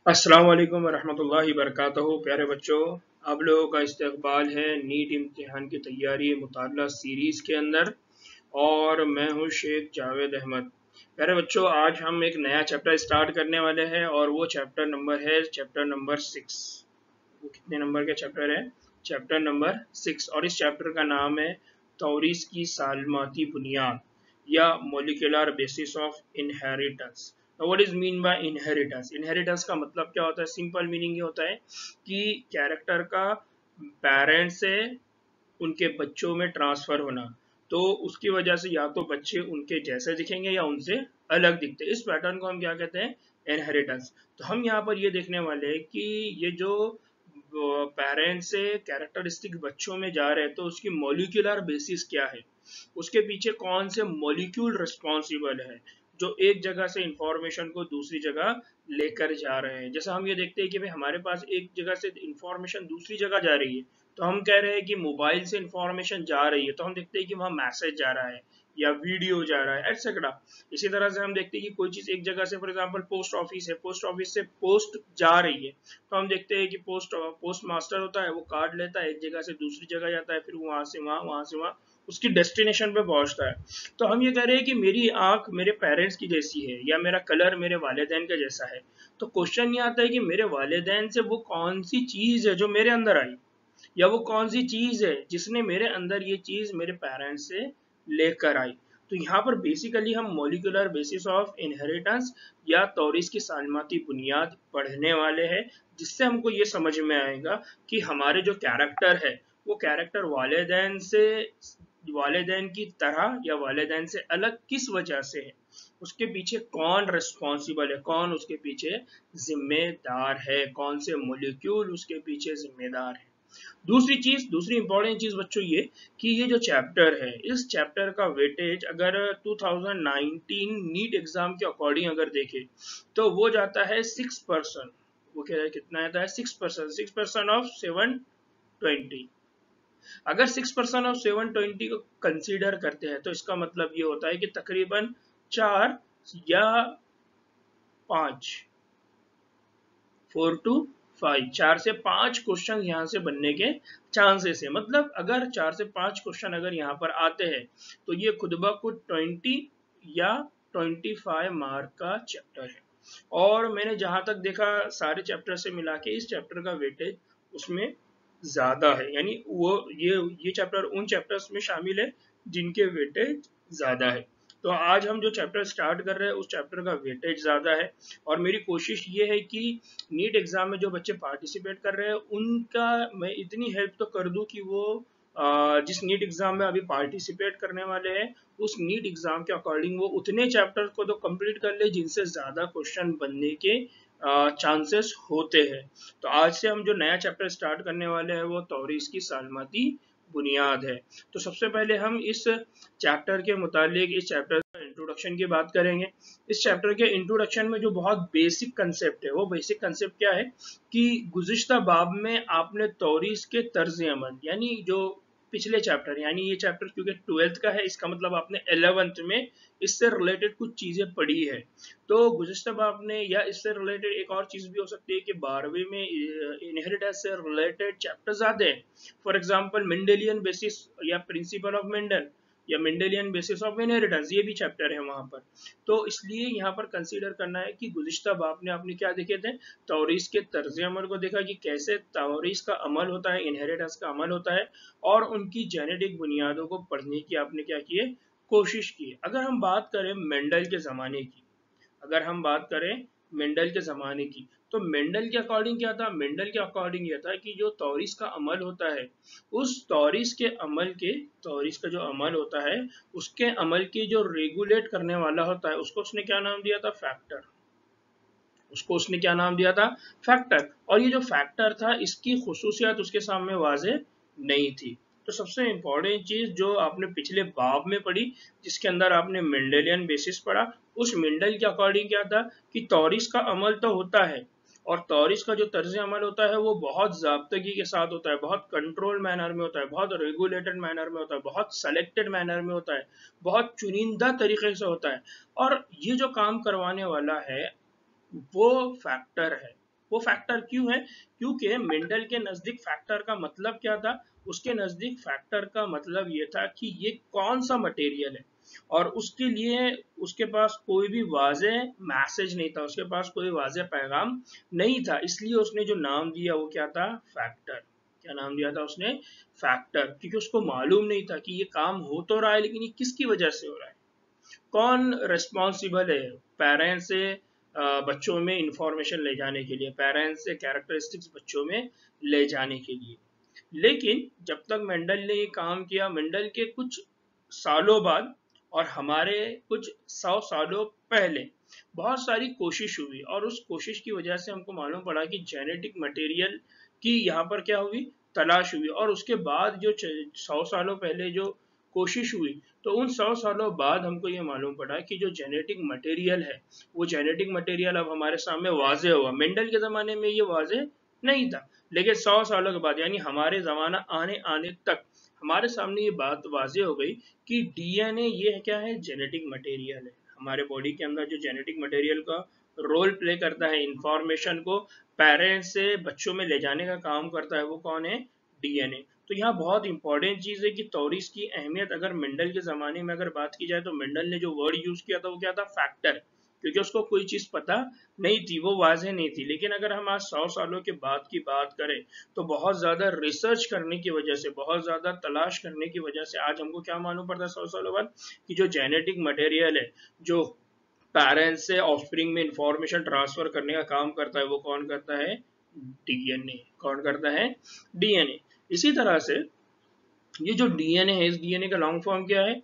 अस्सलाम वालेकुम वरहमतुल्लाहि वबरकातुहू। प्यारे बच्चों, आप लोगों का इस्तकबाल है नीट इम्तिहान की तैयारी मुताला सीरीज़ के अंदर, और मैं हूँ शेख जावेद अहमद। प्यारे बच्चों, आज हम एक नया चैप्टर स्टार्ट करने वाले हैं और वो चैप्टर नंबर है चैप्टर नंबर 6। वो कितने नंबर का चैप्टर है? Chapter number 6। और इस चैप्टर का नाम है तौरीस की सालमाती बुनियाद या molecular basis of inheritance. What is mean by inheritance? Inheritance का मतलब क्या होता है? सिंपल मीनिंग ये होता है कि कैरेक्टर का पेरेंट से उनके बच्चों में ट्रांसफर होना। तो उसकी वजह से या तो बच्चे उनके जैसे दिखेंगे या उनसे अलग दिखते हैं। इस पैटर्न को हम क्या कहते हैं? इनहेरिटेंस। तो हम यहाँ पर ये देखने वाले हैं कि ये जो पेरेंट्स से कैरेक्टरिस्टिक बच्चों में जा रहे हैं तो उसकी मॉलिक्यूलर बेसिस क्या है, उसके पीछे कौन से मॉलिक्यूल रिस्पॉन्सिबल है जो एक जगह से इंफॉर्मेशन को दूसरी जगह लेकर जा रहे हैं। जैसे हम ये देखते हैं कि भाई हमारे पास एक जगह से इंफॉर्मेशन दूसरी जगह जा रही है, तो हम कह रहे हैं कि मोबाइल से इंफॉर्मेशन जा रही है, तो हम देखते हैं कि वहाँ मैसेज जा रहा है या वीडियो जा रहा है, एटसेट्रा। इसी तरह से हम देखते हैं कि कोई चीज एक जगह से, फॉर एग्जांपल पोस्ट ऑफिस है, पोस्ट ऑफिस से पोस्ट जा रही है, तो हम देखते हैं कि पोस्ट मास्टर होता है, वो कार्ड लेता है, एक जगह से दूसरी जगह जाता है, फिर वहां से वहां, वहां से वहां उसकी डेस्टिनेशन पे पहुंचता है। तो हम ये कह रहे हैं कि मेरी आंख मेरे पेरेंट्स की जैसी है या मेरा कलर मेरे वालिदैन का जैसा है। तो क्वेश्चन ये आता है कि मेरे वालिदैन से वो कौन सी चीज है जो मेरे अंदर आई, या वो कौन सी चीज है जिसने मेरे अंदर ये चीज मेरे पेरेंट्स से लेकर आई। तो यहाँ पर बेसिकली हम मॉलिकुलर बेसिस ऑफ इनहेरिटेंस या तौरीस की सालमाती बुनियाद पढ़ने वाले हैं, जिससे हमको ये समझ में आएगा कि हमारे जो कैरेक्टर है वो कैरेक्टर वालिदैन से, वालिदैन की तरह या वालिदैन से अलग किस वजह से है, उसके पीछे कौन रिस्पॉन्सिबल है, कौन उसके पीछे जिम्मेदार है, कौन से मॉलिक्यूल उसके पीछे जिम्मेदार है। दूसरी चीज, दूसरी इंपॉर्टेंट चीज बच्चों ये कि ये जो चैप्टर है, इस चैप्टर का वेटेज अगर 2019 नीट एग्जाम के अकॉर्डिंग अगर देखें तो वो जाता है 6%। वो क्या है, कितना आता है? 6%। 6% ऑफ 720। अगर 6% ऑफ 720 को कंसीडर करते हैं तो इसका मतलब ये होता है कि तकरीबन 4 या 5, 4 to 5, 4 से 5 क्वेश्चन यहाँ से बनने के चांसेस है। मतलब अगर 4 से 5 क्वेश्चन अगर यहाँ पर आते हैं तो ये खुद ब खुद 20 या 25 मार्क का चैप्टर है। और मैंने जहां तक देखा सारे चैप्टर से मिला के इस चैप्टर का वेटेज उसमें ज्यादा है, यानी वो ये चैप्टर उन चैप्टर्स में शामिल है जिनके वेटेज ज्यादा है। तो आज हम जो चैप्टर स्टार्ट कर रहे हैं उस चैप्टर का वेटेज ज्यादा है, और मेरी कोशिश ये है कि नीट एग्जाम में जो बच्चे पार्टिसिपेट कर रहे हैं उनका मैं इतनी हेल्प तो कर दूं कि वो जिस नीट एग्जाम में अभी पार्टिसिपेट करने वाले हैं उस नीट एग्जाम के अकॉर्डिंग वो उतने चैप्टर को तो कंप्लीट कर ले जिनसे ज्यादा क्वेश्चन बनने के चांसेस होते हैं। तो आज से हम जो नया चैप्टर स्टार्ट करने वाले हैं वो तौरीस की सालमाती बुनियाद है। तो सबसे पहले हम इस चैप्टर के मुतालिक इस चैप्टर का इंट्रोडक्शन की बात करेंगे। इस चैप्टर के इंट्रोडक्शन में जो बहुत बेसिक कंसेप्ट है, वो बेसिक कंसेप्ट क्या है कि गुज़िश्ता बाब में आपने तौरीस के तर्ज अमल, यानी जो पिछले चैप्टर, यानी ये चैप्टर क्योंकि 12th का है इसका मतलब आपने 11th में इससे रिलेटेड कुछ चीजें पढ़ी है। तो गुज़िश्ता बाब ने, या इससे रिलेटेड एक और चीज भी हो सकती है कि 12वीं में इनहेरिटेंस से रिलेटेड चैप्टर्स आते हैं। फॉर एग्जांपल मेंडेलियन बेसिस या प्रिंसिपल ऑफ मेंडल या मेंडेलियन बेसिस ऑफ इनहेरिटेंस, ये भी चैप्टर है वहां पर। तो इसलिए यहाँ पर कंसीडर करना है कि गुज़िश्ता बाब ने आपने क्या देखे थे? तौरीस के तर्ज अमल को देखा कि कैसे तौरीस का अमल होता है, इनहेरिटेंस का अमल होता है, और उनकी जेनेटिक बुनियादों को पढ़ने की आपने क्या किए? कोशिश की। अगर हम बात करें मेंडल के ज़माने की, अगर हम बात करें मेंडल के ज़माने की, तो मेंडल के अकॉर्डिंग क्या था? मेंडल के अकॉर्डिंग यह था कि जो तौरीस का अमल होता है, उस तौरीस का जो अमल होता है उसके अमल की जो रेगुलेट करने वाला होता है उसको उसने क्या नाम दिया था? फैक्टर। उसको उसने क्या नाम दिया था? फैक्टर। और ये जो फैक्टर था इसकी खुसूसियत उसके सामने वाजे नहीं थी। तो सबसे इंपॉर्टेंट चीज जो आपने पिछले बाब में पढ़ी, जिसके अंदर आपने मेंडेलियन बेसिस पढ़ा, उस मेंडल के अकॉर्डिंग क्या था कि तौरीस का अमल तो होता है, और तौरीस का जो तर्ज अमल होता है वो बहुत ज़ाब्तगी के साथ होता है, बहुत कंट्रोल मैनर में होता है, बहुत रेगुलेटेड मैनर में होता है, बहुत सेलेक्टेड मैनर में होता है, बहुत चुनिंदा तरीके से होता है। और ये जो काम करवाने वाला है वो फैक्टर है। वो फैक्टर क्यों है? क्योंकि मेंडल के नजदीक फैक्टर का मतलब क्या था? उसके नजदीक फैक्टर का मतलब ये था कि ये कौन सा मटेरियल है, और उसके लिए उसके पास कोई भी वाज़ेह मैसेज नहीं था, उसके पास कोई वाज़ेह पैगाम नहीं था, इसलिए उसने जो नाम दिया वो क्या था? फैक्टर। क्या नाम दिया था उसने? फैक्टर। क्योंकि उसको मालूम नहीं था कि ये काम हो तो रहा है, लेकिन ये किसकी वजह से हो रहा है, कौन रिस्पॉन्सिबल है पेरेंट्स से बच्चों में इंफॉर्मेशन ले जाने के लिए, पेरेंट्स से कैरेक्टरिस्टिक्स बच्चों में ले जाने के लिए। लेकिन जब तक मेंडल ने ये काम किया, मेंडल के कुछ सालों बाद और हमारे कुछ 100 सालों पहले बहुत सारी कोशिश हुई, और उस कोशिश की वजह से हमको मालूम पड़ा कि जेनेटिक मटेरियल की यहाँ पर क्या हुई? तलाश हुई। और उसके बाद जो 100 सालों पहले जो कोशिश हुई, तो उन 100 सालों बाद हमको ये मालूम पड़ा कि जो जेनेटिक मटेरियल है, वो जेनेटिक मटेरियल अब हमारे सामने वाजे हुआ। मेंडल के ज़माने में ये वाजे नहीं था, लेकिन 100 सालों के बाद यानी हमारे ज़माना आने आने तक हमारे सामने ये बात वाजे हो गई कि डीएनए ये क्या है? जेनेटिक मटेरियल है। हमारे बॉडी के अंदर जो जेनेटिक मटेरियल का रोल प्ले करता है, इंफॉर्मेशन को पेरेंट्स से बच्चों में ले जाने का काम करता है, वो कौन है? डीएनए। तो यहाँ बहुत इंपॉर्टेंट चीज है कि तौरीस की अहमियत अगर मेंडल के जमाने में अगर बात की जाए, तो मेंडल ने जो वर्ड यूज किया था वो क्या था? फैक्टर। क्योंकि उसको कोई चीज पता नहीं थी, वो वाज़ेह नहीं थी। लेकिन अगर हम आज 100 सालों के बाद की बात करें, तो बहुत ज्यादा रिसर्च करने की वजह से, बहुत ज्यादा तलाश करने की वजह से आज हमको क्या मालूम पड़ता है 100 सालों बाद? कि जो जेनेटिक मटेरियल है, जो पेरेंट्स से ऑफस्प्रिंग में इंफॉर्मेशन ट्रांसफर करने का काम करता है, वो कौन करता है? डीएनए। कौन करता है? डीएनए। इसी तरह से ये जो डीएनए है, इस डीएनए का लॉन्ग फॉर्म क्या है?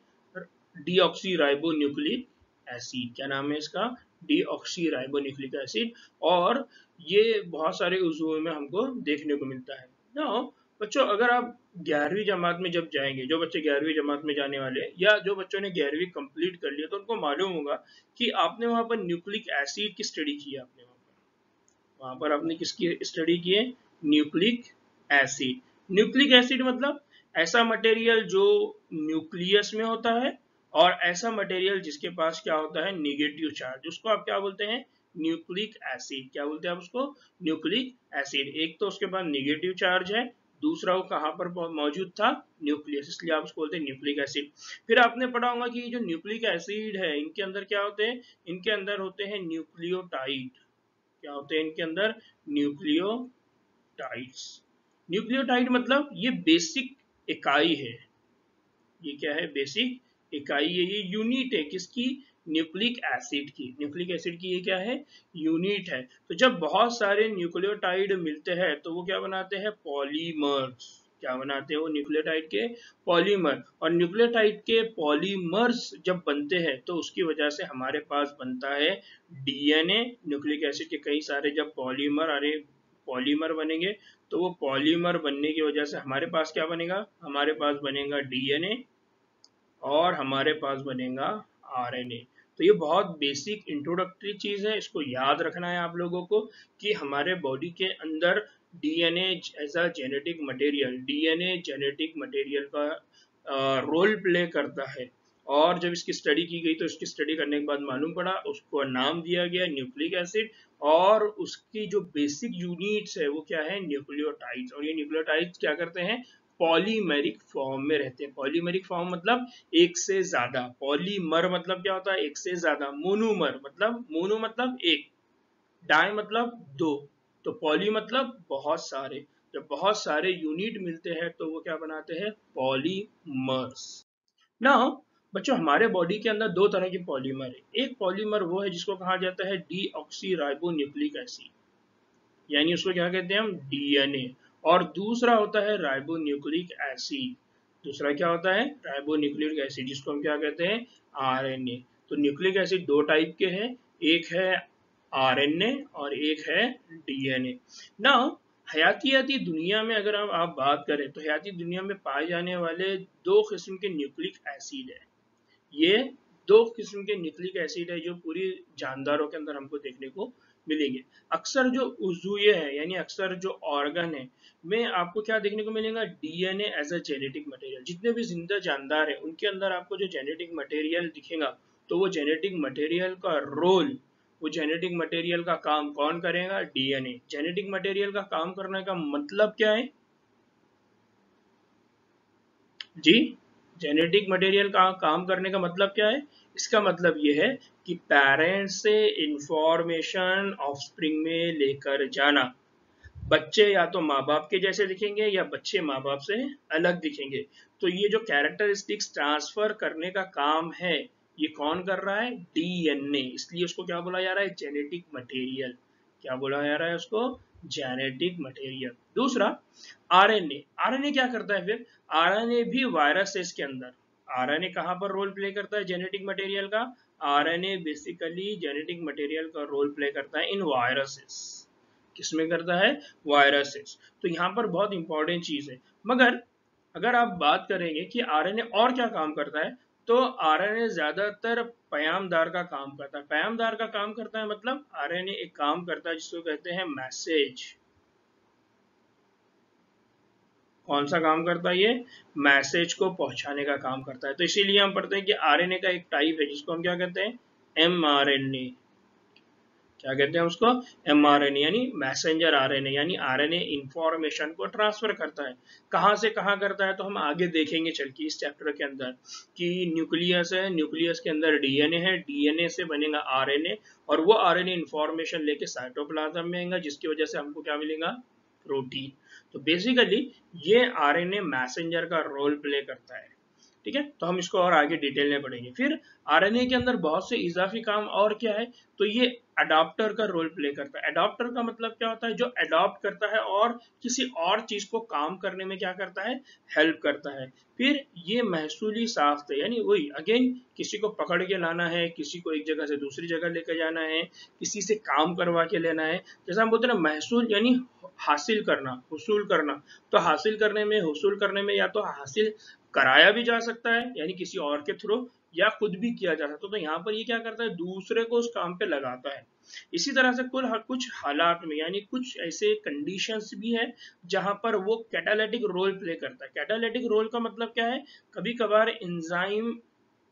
Deoxy ribo nucleic acid. क्या नाम है इसका? Deoxy ribo nucleic acid. और ये बहुत सारे उज़ुओं में हमको देखने को मिलता है ना। बच्चों, अगर आप 11वीं जमात में जब जाएंगे, जो बच्चे 11वीं जमात में जाने वाले हैं, या जो बच्चों ने 11वीं कंप्लीट कर लिया, तो उनको मालूम होगा कि आपने वहां पर न्यूक्लिक एसिड की स्टडी की है। आपने वहां पर आपने किसकी स्टडी की है? Nucleic acid. न्यूक्लिक एसिड मतलब ऐसा मटेरियल जो न्यूक्लियस में होता है, और ऐसा मटेरियल जिसके पास क्या होता है? Negative charge. उसको आप क्या बोलते हैं? Nucleic acid. क्या बोलते हैं आप उसको? Nucleic acid. एक तो उसके पास निगेटिव चार्ज है, दूसरा वो कहाँ पर मौजूद था? न्यूक्लियस, इसलिए आप उसको बोलते हैं न्यूक्लिक एसिड। फिर आपने पढ़ा होगा कि जो न्यूक्लिक एसिड है, इनके अंदर क्या होते हैं? इनके अंदर होते हैं न्यूक्लियोटाइड। क्या होते हैं इनके अंदर? न्यूक्लियोटाइड्स। न्यूक्लियोटाइड मतलब ये बेसिक इकाई है। ये क्या है? बेसिक इकाई है, ये यूनिट है किसकी? न्यूक्लिक एसिड की। न्यूक्लिक एसिड की ये क्या है? यूनिट है। तो जब बहुत सारे न्यूक्लियोटाइड मिलते हैं, तो वो क्या बनाते हैं? पॉलीमर्स। क्या बनाते हैं वो? न्यूक्लियोटाइड के पॉलीमर। और न्यूक्लियोटाइड के पॉलीमर्स जब बनते हैं, तो उसकी वजह से हमारे पास बनता है डीएनए। न्यूक्लिक एसिड के कई सारे जब पॉलीमर बनेंगे, तो वो पॉलीमर बनने की वजह से हमारे पास क्या बनेगा? हमारे पास बनेगा डीएनए, और हमारे पास बनेगा आरएनए। तो ये बहुत बेसिक इंट्रोडक्टरी चीज है, इसको याद रखना है आप लोगों को कि हमारे बॉडी के अंदर DNA as a genetic material, DNA genetic material का रोल प्ले करता है। और जब इसकी स्टडी की गई, तो इसकी स्टडी करने के बाद मालूम पड़ा, उसको नाम दिया गया न्यूक्लिक एसिड। और उसकी जो बेसिक यूनिट्स है वो क्या है? न्यूक्लियोटाइड्स। और ये न्यूक्लियोटाइड्स क्या करते हैं? पॉलीमेरिक फॉर्म में रहते हैं। पॉलीमेरिक फॉर्म मतलब एक से ज्यादा। पॉलीमर मतलब क्या होता है? एक से ज्यादा। मोनोमर मतलब, मोनो मतलब एक, डाई मतलब दो, तो पॉली मतलब बहुत सारे। जब बहुत सारे यूनिट मिलते हैं, तो वो क्या बनाते हैं? पॉलीमर्स। ना बच्चों, हमारे बॉडी के अंदर दो तरह के पॉलीमर है। एक पॉलीमर वो है जिसको कहा जाता है डीऑक्सी राइबो न्यूक्लिक एसिड, यानी उसको क्या कहते हैं हम? डीएनए। और दूसरा होता है राइबो न्यूक्लिक एसिड। दूसरा क्या होता है? राइबो न्यूक्लिक एसिड, जिसको हम क्या कहते हैं? आरएनए। तो न्यूक्लिक एसिड दो टाइप के हैं, एक है आरएनए और एक है डीएनए। ना हयातियाती दुनिया में अगर आप बात करें, तो हयाती दुनिया में पाए जाने वाले दो किस्म के न्यूक्लिक एसिड है। ये दो किस्म के न्यूक्लिक एसिड है जो पूरी जानदारों के अंदर हमको देखने को मिलेंगे। अक्सर जो उज़ुए है, यानी अक्सर जो ऑर्गन है में आपको क्या देखने को मिलेगा? DNA as a genetic material. जितने भी जिंदा जानदार है, उनके अंदर आपको जो जेनेटिक मटेरियल दिखेगा, तो वो जेनेटिक मटेरियल का रोल वो जेनेटिक मटेरियल का काम कौन करेगा? डीएनए। जेनेटिक मटेरियल का काम करने का मतलब क्या है जी? जेनेटिक मटेरियल का काम करने का मतलब क्या है? इसका मतलब ये है कि पेरेंट्स से इंफॉर्मेशन ऑफस्प्रिंग में लेकर जाना। बच्चे या तो माँ बाप के जैसे दिखेंगे या बच्चे माँ बाप से अलग दिखेंगे। तो ये जो कैरेक्टरिस्टिक्स ट्रांसफर करने का काम है, ये कौन कर रहा है? डीएनए। इसलिए उसको क्या बोला जा रहा है? Genetic material. क्या बोला जा रहा है उसको? Genetic material. दूसरा, आरएनए। आरएनए क्या करता है फिर? आरएनए भी वायरसेस के अंदर, आरएनए कहां पर रोल प्ले करता है जेनेटिक मटेरियल का? आरएनए बेसिकली जेनेटिक मटेरियल का रोल प्ले करता है इन वायरसेस। किसमें करता है? वायरसेस। तो यहाँ पर बहुत इंपॉर्टेंट चीज है। मगर अगर आप बात करेंगे कि आरएनए और क्या काम करता है, तो आरएनए ज्यादातर पयामदार का काम करता है। पयामदार का काम करता है मतलब आरएनए एक काम करता है जिसको कहते हैं मैसेज। कौन सा काम करता है ये? मैसेज को पहुंचाने का काम करता है। तो इसीलिए हम पढ़ते हैं कि आरएनए का एक टाइप है जिसको हम क्या कहते हैं? एमआरएनए। क्या कहते हैं उसको? एमआरएनए, यानी मैसेंजर आरएनए, यानी आरएनए इंफॉर्मेशन को ट्रांसफर करता है। कहां से कहां करता है तो हम आगे देखेंगे चल के इस चैप्टर के अंदर कि न्यूक्लियस है, न्यूक्लियस के अंदर डीएनए है, डीएनए से बनेगा आरएनए, और वो आरएनए इंफॉर्मेशन लेके साइटोप्लाज्म में आएगा, जिसकी वजह से हमको क्या मिलेगा? प्रोटीन। तो बेसिकली ये आरएनए मैसेंजर का रोल प्ले करता है। ठीक है, तो हम इसको और आगे डिटेल में पढ़ेंगे। फिर आरएनए के अंदर बहुत से इजाफी काम और क्या है, तो ये अडॉप्टर का रोल प्ले करता है। अडॉप्टर का मतलब क्या होता है? जो अडॉप्ट करता है और किसी और चीज को काम करने में क्या करता है? हेल्प करता है। फिर ये महसूली साख्त है, यानी वही अगेन, किसी को पकड़ के लाना है, किसी को एक जगह से दूसरी जगह लेकर जाना है, किसी से काम करवा के लेना है। जैसा हम बोलते हैं ना, महसूल यानी हासिल करना, हुसूल करना। तो हासिल करने में, हुसूल करने में या तो हासिल कराया भी जा सकता है यानी किसी और के थ्रू, या खुद भी किया जा सकता है। तो यहाँ पर ये क्या करता है? दूसरे को उस काम पे लगाता है। इसी तरह से कुछ हालात में, यानी कुछ ऐसे कंडीशंस भी है जहां पर वो कैटालिटिक रोल प्ले करता है। कैटालिटिक रोल का मतलब क्या है? कभी कभार एंजाइम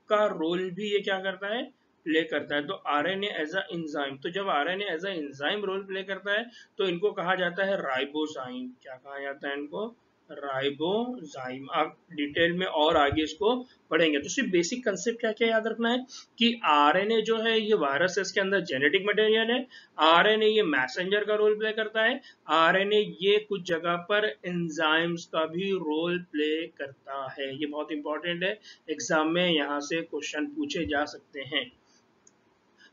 का रोल भी ये क्या करता है? प्ले करता है। तो आरएनए एज अ एंजाइम, तो जब RNA as a enzyme role play करता है तो इनको कहा जाता है राइबोजाइम। क्या कहा जाता है इनको? राइबोजाइम। आप डिटेल में और आगे इसको पढ़ेंगे। तो सिर्फ बेसिक कंसेप्ट क्या क्या याद रखना है कि आरएनए जो है ये वायरसेस के अंदर जेनेटिक मटेरियल है। आरएनए ये मैसेंजर का रोल प्ले करता है। आरएनए ये कुछ जगह पर एंजाइम्स का भी रोल प्ले करता है। ये बहुत इंपॉर्टेंट है, एग्जाम में यहाँ से क्वेश्चन पूछे जा सकते हैं।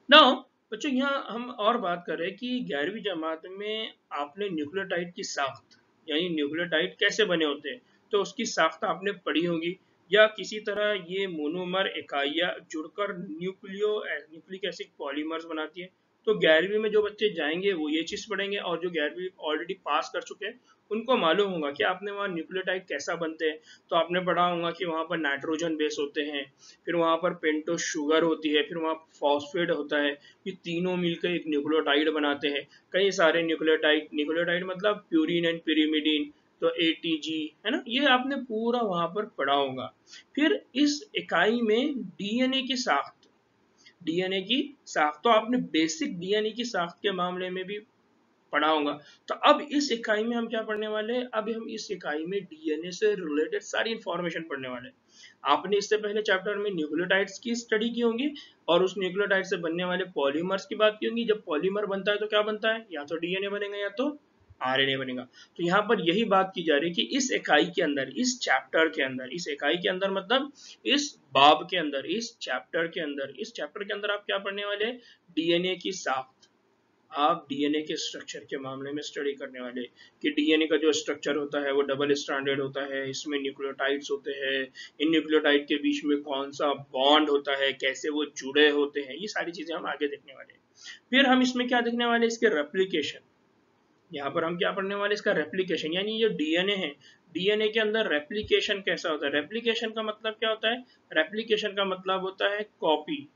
नाउ बच्चों, यहाँ हम और बात कर रहे हैं कि 11वीं जमात में आपने न्यूक्लियोटाइड की साख्त, यानी न्यूक्लियोटाइड कैसे बने होते हैं, तो उसकी साख्त आपने पढ़ी होगी, या किसी तरह ये मोनोमर इकाइयां जुड़कर न्यूक्लिक एसिड पॉलीमर्स बनाती है। तो 11वीं में जो बच्चे जाएंगे वो ये चीज पढ़ेंगे, और जो 11वीं ऑलरेडी पास कर चुके हैं उनको मालूम होगा कि आपने वहाँ न्यूक्लियोटाइड कैसा बनते हैं। तो आपने पढ़ा होगा कि वहाँ पर नाइट्रोजन बेस होते हैं, फिर वहाँ पर पेंटोस शुगर होती है, फिर वहाँ फॉस्फेट होता है। ये तीनों मिलकर एक न्यूक्लियोटाइड बनाते हैं। कई सारे न्यूक्लियोटाइड, न्यूक्लियोटाइड मतलब प्यूरिन एंड pyrimidine, तो एटीजी है ना, ये आपने पूरा वहां पर पढ़ा होगा। फिर इस इकाई में डीएनए की साख्त, डीएनए की साख्त तो आपने बेसिक डीएनए की साख्त के मामले में भी पढ़ा होगा। तो अब इस इकाई में हम क्या पढ़ने वाले हैं? अब हम इस इकाई में डीएनए से रिलेटेड सारी इंफॉर्मेशन पढ़ने वाले हैं। आपने इससे पहले चैप्टर में न्यूक्लियोटाइड्स की स्टडी की होगी और उस न्यूक्लियोटाइड से बनने वाले पॉलीमर्स की बात की होगी। जब पॉलीमर बनता है तो क्या बनता है? या तो डीएनए बनेगा या तो आरएनए बनेगा। तो यहाँ पर यही बात की जा रही है कि इस इकाई के अंदर, इस चैप्टर के अंदर, इस इकाई के अंदर मतलब इस बाब के अंदर, इस चैप्टर के अंदर, इस चैप्टर के अंदर आप क्या पढ़ने वाले हैं? डीएनए की साख्त। आप डीएनए के स्ट्रक्चर के मामले में स्टडी करने वाले कि डीएनए का जो स्ट्रक्चर होता है वो डबल स्ट्रैंडेड होता है, इसमें न्यूक्लियोटाइड्स होते हैं, इन न्यूक्लियोटाइड के बीच में कौन सा बॉन्ड होता है, कैसे वो जुड़े होते हैं, ये सारी चीजें हम आगे देखने वाले हैं। फिर हम इसमें क्या देखने वाले? इसके रेप्लिकेशन। यहाँ पर हम क्या पढ़ने वाले? इसका रेप्लिकेशन, यानी ये डीएनए है, डीएनए के अंदर रेप्लिकेशन कैसा होता है? रेप्लिकेशन का मतलब क्या होता है? रेप्लिकेशन का मतलब होता है कॉपी।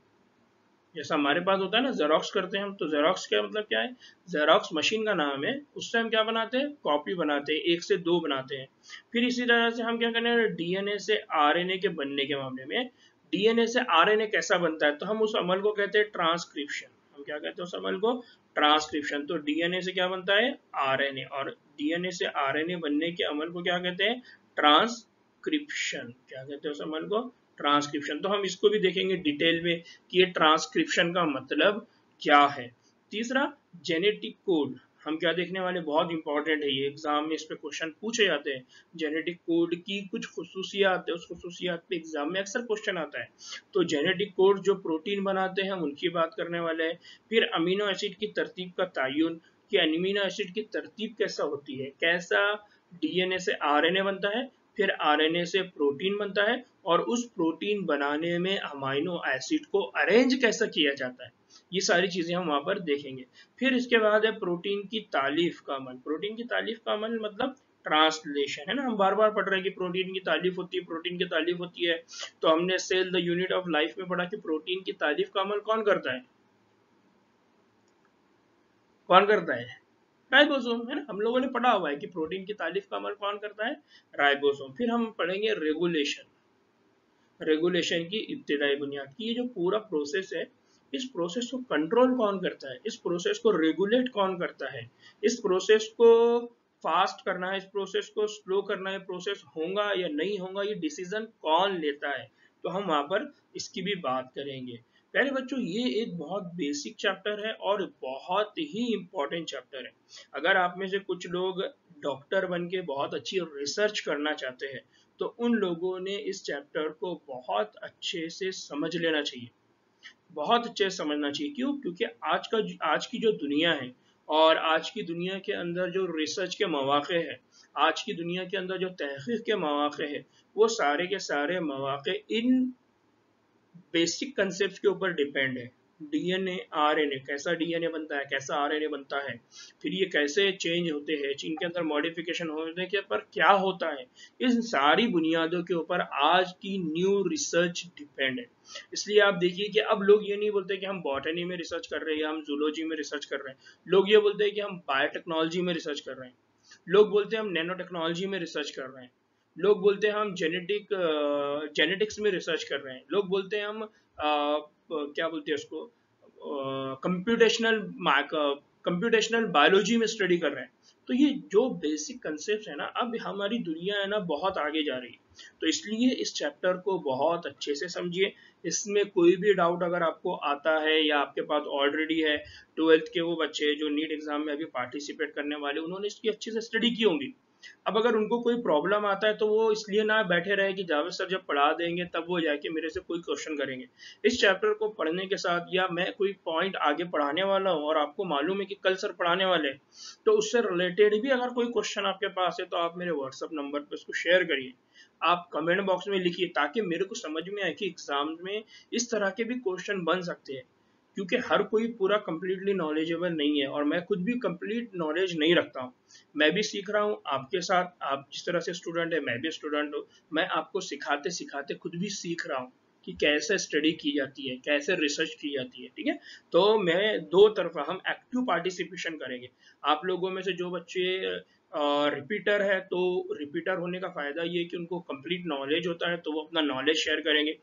जैसा हमारे पास होता है ना, जेरोक्स करते हैं हम, तो जेरोक्स का मतलब क्या है? जेरोक्स मशीन का नाम है, उससे हम क्या बनाते हैं? कॉपी बनाते हैं, एक से दो बनाते हैं। फिर इसी तरह से हम क्या करने हैं? डीएनए से आरएनए के बनने के मामले में, डीएनए से आरएनए कैसा बनता है, तो हम उस अमल को कहते हैं ट्रांसक्रिप्शन। हम क्या कहते हैं उस अमल को? ट्रांसक्रिप्शन। तो डीएनए से क्या बनता है? आरएनए, और डीएनए से आरएनए बनने के अमल को क्या कहते हैं? ट्रांसक्रिप्शन। क्या कहते हैं उस अमल को? ट्रांसक्रिप्शन। तो हम इसको भी देखेंगे डिटेल में कि ये ट्रांसक्रिप्शन का मतलब क्या है। तीसरा, जेनेटिक कोड। हम क्या देखने वाले? बहुत इंपॉर्टेंट है ये, एग्जाम में इस पे क्वेश्चन पूछे जाते हैं। जेनेटिक कोड की कुछ खुसूसियात है, उस खुसूसियात पे एग्जाम में अक्सर क्वेश्चन आता है। तो जेनेटिक कोड जो प्रोटीन बनाते हैं हम उनकी बात करने वाले हैं। फिर अमीनो एसिड की तरतीब का तयन, कि अमीनो एसिड की तरतीब कैसा होती है, कैसा डीएनए से आरएनए बनता है, फिर आरएनए से प्रोटीन बनता है, और उस प्रोटीन बनाने में अमीनो एसिड को अरेंज कैसा किया जाता है, ये सारी चीजें हम वहां पर देखेंगे। फिर इसके बाद है प्रोटीन की तालीफ का अमल। प्रोटीन की तालीफ का अमल मतलब ट्रांसलेशन, है ना। हम बार बार पढ़ रहे हैं कि प्रोटीन की तालीफ होती है, प्रोटीन की तालीफ होती है। तो हमने cell the unit of life में पढ़ा कि प्रोटीन की तालीफ का अमल कौन करता है? कौन करता है? राइबोसोम, है ना। हम लोगों ने पढ़ा हुआ है कि प्रोटीन की तालीफ का अमल कौन करता है? राइबोसोम। फिर हम पढ़ेंगे रेगुलेशन। रेगुलेशन की इब्तिदाई बुनियाद की, ये जो पूरा प्रोसेस है, इस प्रोसेस को कंट्रोल कौन करता है, इस प्रोसेस को रेगुलेट कौन करता है, इस प्रोसेस को फास्ट करना है, इस प्रोसेस को स्लो करना है, प्रोसेस होगा या नहीं होगा, ये डिसीजन कौन लेता है। तो हम वहां पर इसकी भी बात करेंगे। प्यारे बच्चों, ये एक बहुत बेसिक चैप्टर है और बहुत ही इंपॉर्टेंट चैप्टर है। अगर आप में से कुछ लोग डॉक्टर बन के बहुत अच्छी रिसर्च करना चाहते हैं तो उन लोगों ने इस चैप्टर को बहुत अच्छे से समझ लेना चाहिए, बहुत अच्छे से समझना चाहिए। क्यों? क्योंकि आज की जो दुनिया है, और आज की दुनिया के अंदर जो रिसर्च के मौके हैं, आज की दुनिया के अंदर जो तहकीक के मौके हैं, वो सारे के सारे मौके इन बेसिक कंसेप्ट के ऊपर डिपेंड है। डीएनए, आरएनए, कैसा डीएनए बनता है, कैसा आरएनए बनता है, फिर ये कैसे चेंज होते हैं, इनके अंदर मॉडिफिकेशन होने के पर क्या होता है, इन सारी बुनियादों के ऊपर आज की न्यू रिसर्च डिपेंड है। इसलिए आप देखिए कि अब लोग ये नहीं बोलते कि हम बॉटनी में रिसर्च कर रहे हैं या हम जूलॉजी में रिसर्च कर रहे हैं। लोग ये बोलते हैं कि हम बायोटेक्नोलॉजी में रिसर्च कर रहे हैं। लोग बोलते हैं हम नैनो टेक्नोलॉजी में रिसर्च कर रहे हैं। लोग बोलते हैं हम जेनेटिक्स में रिसर्च कर रहे हैं। लोग बोलते हैं हम क्या बोलते हैं उसको, कंप्यूटेशनल कंप्यूटेशनल बायोलॉजी में स्टडी कर रहे हैं। तो ये जो बेसिक कंसेप्ट है ना, अब हमारी दुनिया है ना बहुत आगे जा रही है। तो इसलिए इस चैप्टर को बहुत अच्छे से समझिए। इसमें कोई भी डाउट अगर आपको आता है या आपके पास ऑलरेडी है, 12th के वो बच्चे जो नीट एग्जाम में अभी पार्टिसिपेट करने वाले, उन्होंने इसकी अच्छे से स्टडी की होंगी। अब अगर उनको कोई प्रॉब्लम आता है तो वो इसलिए ना बैठे रहे कि जावेद सर जब पढ़ा देंगे तब वो जाके मेरे से कोई क्वेश्चन करेंगे। इस चैप्टर को पढ़ने के साथ, या मैं कोई पॉइंट आगे पढ़ाने वाला हूँ और आपको मालूम है कि कल सर पढ़ाने वाले हैं, तो उससे रिलेटेड भी अगर कोई क्वेश्चन आपके पास है तो आप मेरे व्हाट्सएप नंबर पर उसको शेयर करिए, आप कमेंट बॉक्स में लिखिए, ताकि मेरे को समझ में आए कि एग्जाम में इस तरह के भी क्वेश्चन बन सकते हैं। क्योंकि हर कोई पूरा कंप्लीटली नॉलेजेबल नहीं है, और मैं खुद भी कंप्लीट नॉलेज नहीं रखता हूँ। मैं भी सीख रहा हूँ आपके साथ, आप जिस तरह से स्टूडेंट है मैं भी स्टूडेंट हूँ। मैं आपको सिखाते सिखाते खुद भी सीख रहा हूँ कि कैसे स्टडी की जाती है, कैसे रिसर्च की जाती है। ठीक है, तो मैं दो तरफा हम एक्टिव पार्टिसिपेशन करेंगे। आप लोगों में से जो बच्चे रिपीटर है, तो रिपीटर होने का फायदा ये है कि उनको कंप्लीट नॉलेज होता है, तो वो अपना नॉलेज शेयर करेंगे।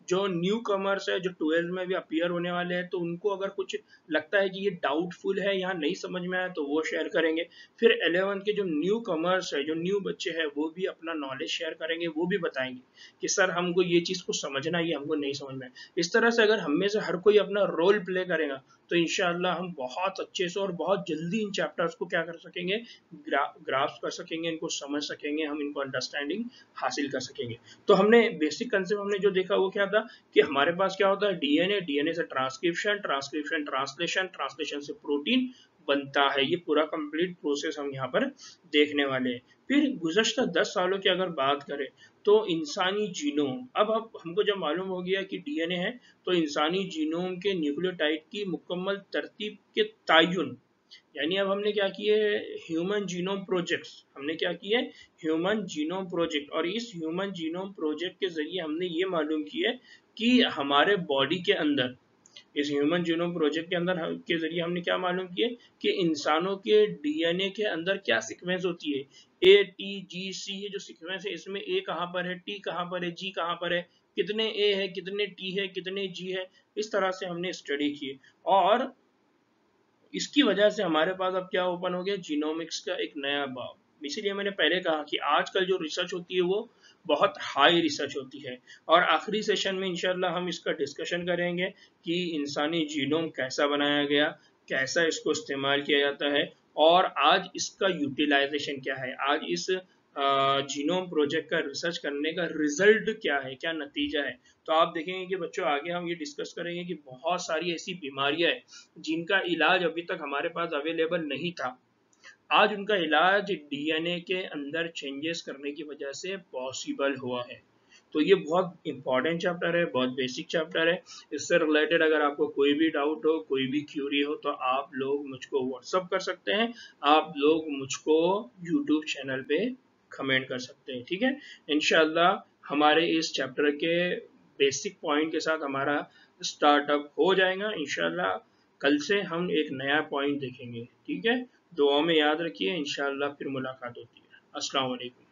जो न्यू कमर्स है, जो 12th में भी अपीयर होने वाले हैं, तो उनको अगर कुछ लगता है कि ये डाउटफुल है, यहाँ नहीं समझ में आया, तो वो शेयर करेंगे। फिर 11th के जो न्यू कमर्स है, जो न्यू बच्चे हैं, वो भी अपना नॉलेज शेयर करेंगे, वो भी बताएंगे कि सर हमको ये चीज़ को समझना, ये हमको नहीं समझ में आया। इस तरह से अगर हम में से हर कोई अपना रोल प्ले करेगा तो इंशाल्लाह हम बहुत अच्छे से और बहुत जल्दी इन चैप्टर्स को क्या कर सकेंगे, ग्रास्प कर सकेंगे, इनको समझ सकेंगे, हम इनको अंडरस्टैंडिंग हासिल कर सकेंगे। तो हमने बेसिक कंसेप्ट हमने जो देखा वो क्या था कि हमारे पास क्या होता है, डीएनए, डीएनए से ट्रांसक्रिप्शन, ट्रांसक्रिप्शन ट्रांसलेशन, ट्रांसलेशन से प्रोटीन बनता है। ये पूरा कंप्लीट प्रोसेस हम यहाँ पर देखने वाले हैं। फिर गुज़श्ता 10 सालों की अगर बात करें तो इंसानी जीनोम, अब हमको जब मालूम हो गया कि डीएनए है, तो इंसानी जीनोम के न्यूक्लियोटाइड की मुकम्मल तरतीब के तयन, यानी अब हमने क्या किए, ह्यूमन जीनोम प्रोजेक्ट्स, हमने क्या किए, ह्यूमन जीनोम प्रोजेक्ट। और इस ह्यूमन जीनोम प्रोजेक्ट के जरिए हमने ये मालूम किया कि हमारे बॉडी के अंदर, इस ह्यूमन जीनोम प्रोजेक्ट के अंदर के जरिए हमने क्या मालूम किया कि इंसानों के डीएनए के अंदर क्या सीक्वेंस होती है, ए टी जी सी, ये जो सीक्वेंस है इसमें ए कहाँ पर है, टी कहाँ पर है, जी कहाँ पर है, कितने ए है, कितने टी है, कितने जी है, इस तरह से हमने स्टडी की। और इसकी वजह से हमारे पास अब क्या ओपन हो गया, जीनोमिक्स का एक नया बाब। इसीलिए मैंने पहले कहा कि आजकल जो रिसर्च होती है वो बहुत हाई रिसर्च होती है, और आखिरी सेशन में इंशाल्लाह हम इसका डिस्कशन करेंगे कि इंसानी जीनोम कैसा बनाया गया, कैसा इसको इस्तेमाल किया जाता है, और आज इसका यूटिलाइजेशन क्या है, आज इस जीनोम प्रोजेक्ट का रिसर्च करने का रिजल्ट क्या है, क्या नतीजा है। तो आप देखेंगे कि बच्चों आगे हम ये डिस्कस करेंगे कि बहुत सारी ऐसी बीमारियां हैं जिनका इलाज अभी तक हमारे पास अवेलेबल नहीं था, आज उनका इलाज डीएनए के अंदर चेंजेस करने की वजह से पॉसिबल हुआ है। तो ये बहुत इंपॉर्टेंट चैप्टर है, बहुत बेसिक चैप्टर है। इससे रिलेटेड अगर आपको कोई भी डाउट हो, कोई भी क्यूरी हो, तो आप लोग मुझको व्हाट्सअप कर सकते हैं, आप लोग मुझको यूट्यूब चैनल पे कमेंट कर सकते हैं, ठीक है। इंशाल्लाह हमारे इस चैप्टर के बेसिक पॉइंट के साथ हमारा स्टार्टअप हो जाएगा इंशाल्लाह। कल से हम एक नया पॉइंट देखेंगे, ठीक है। दुआ में याद रखिए, इंशाल्लाह फिर मुलाकात होती है। अस्सलाम वालेकुम।